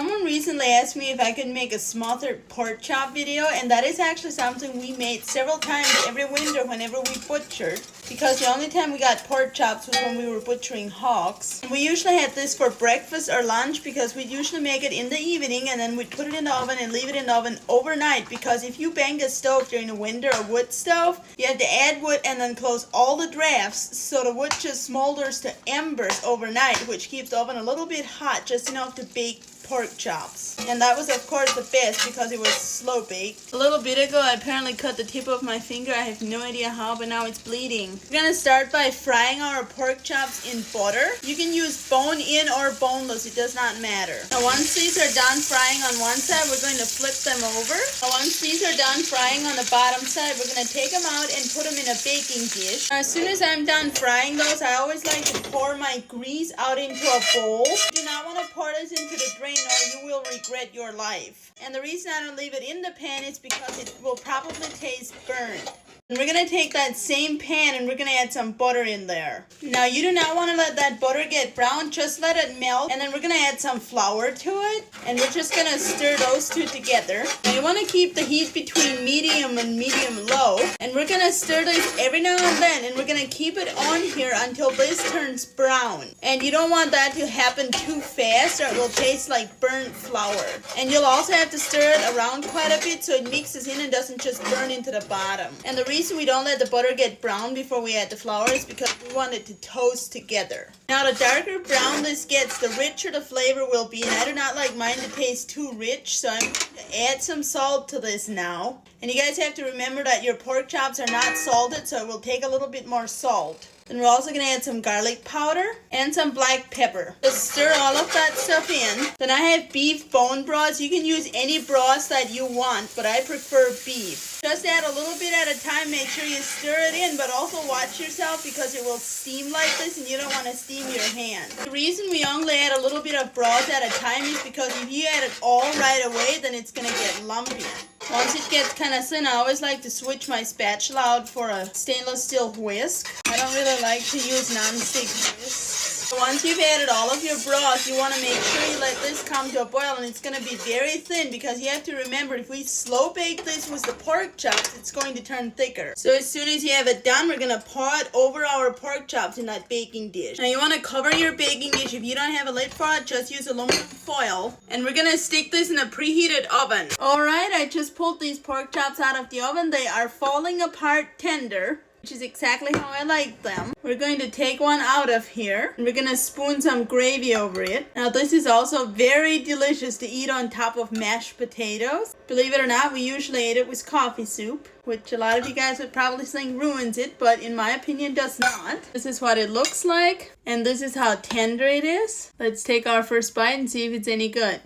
Someone recently asked me if I could make a smothered pork chop video, and that is actually something we made several times every winter whenever we butchered, because the only time we got pork chops was when we were butchering hogs. And we usually had this for breakfast or lunch because we'd usually make it in the evening and then we'd put it in the oven and leave it in the oven overnight, because if you bang a stove during the winter, a wood stove, you have to add wood and then close all the drafts so the wood just smolders to embers overnight, which keeps the oven a little bit hot, just enough to bake pork chops. And that was of course the best because it was slow baked. A little bit ago I apparently cut the tip of my finger. I have no idea how, but now it's bleeding. We're gonna start by frying our pork chops in butter. You can use bone in or boneless, it does not matter. Now once these are done frying on one side, we're going to flip them over. Now once these are done frying on the bottom side, we're going to take them out and put them in a baking dish. Now as soon as I'm done frying those, I always like to pour my grease out into a bowl. You do not want to pour this into the drain or you will regret your life. And the reason I don't leave it in the pan is because it will probably taste burnt. And we're going to take that same pan and we're going to add some butter in there. Now you do not want to let that butter get brown, just let it melt. And then we're going to add some flour to it. And we're just going to stir those two together. Now you want to keep the heat between medium and medium low. And we're going to stir this every now and then. And we're going to keep it on here until this turns brown. And you don't want that to happen too fast or it will taste like burnt flour. And you'll also have to stir it around quite a bit so it mixes in and doesn't just burn into the bottom. And the reason we don't let the butter get brown before we add the flour is because we want it to toast together. Now the darker brown this gets, the richer the flavor will be, and I do not like mine to taste too rich, so I'm going to add some salt to this now. And you guys have to remember that your pork chops are not salted, so it will take a little bit more salt. Then we're also going to add some garlic powder and some black pepper. Just stir all of that stuff in. Then I have beef bone broths. You can use any broths that you want, but I prefer beef. Just add a little bit at a time. Make sure you stir it in, but also watch yourself because it will steam like this and you don't want to steam your hand. The reason we only add a little bit of broth at a time is because if you add it all right away, then it's going to get lumpy. Once it gets kind of thin, I always like to switch my spatula out for a stainless steel whisk. I don't really like to use non-stick whisks. Once you've added all of your broth, you want to make sure you let this come to a boil, and it's going to be very thin because you have to remember if we slow bake this with the pork chops, it's going to turn thicker. So as soon as you have it done, we're going to pour it over our pork chops in that baking dish. Now you want to cover your baking dish. If you don't have a lid for it, just use aluminum foil. And we're going to stick this in a preheated oven. Alright, I just pulled these pork chops out of the oven. They are falling apart tender, which is exactly how I like them. We're going to take one out of here and we're going to spoon some gravy over it. Now this is also very delicious to eat on top of mashed potatoes. Believe it or not, we usually eat it with coffee soup, which a lot of you guys would probably think ruins it, but in my opinion does not. This is what it looks like, and this is how tender it is. Let's take our first bite and see if it's any good.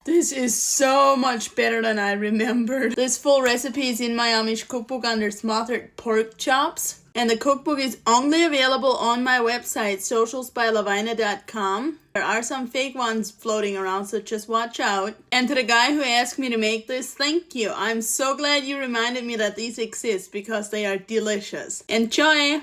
This is so much better than I remembered. This full recipe is in my Amish cookbook under smothered pork chops. And the cookbook is only available on my website, socialsbylavina.com. There are some fake ones floating around, so just watch out. And to the guy who asked me to make this, thank you. I'm so glad you reminded me that these exist because they are delicious. Enjoy!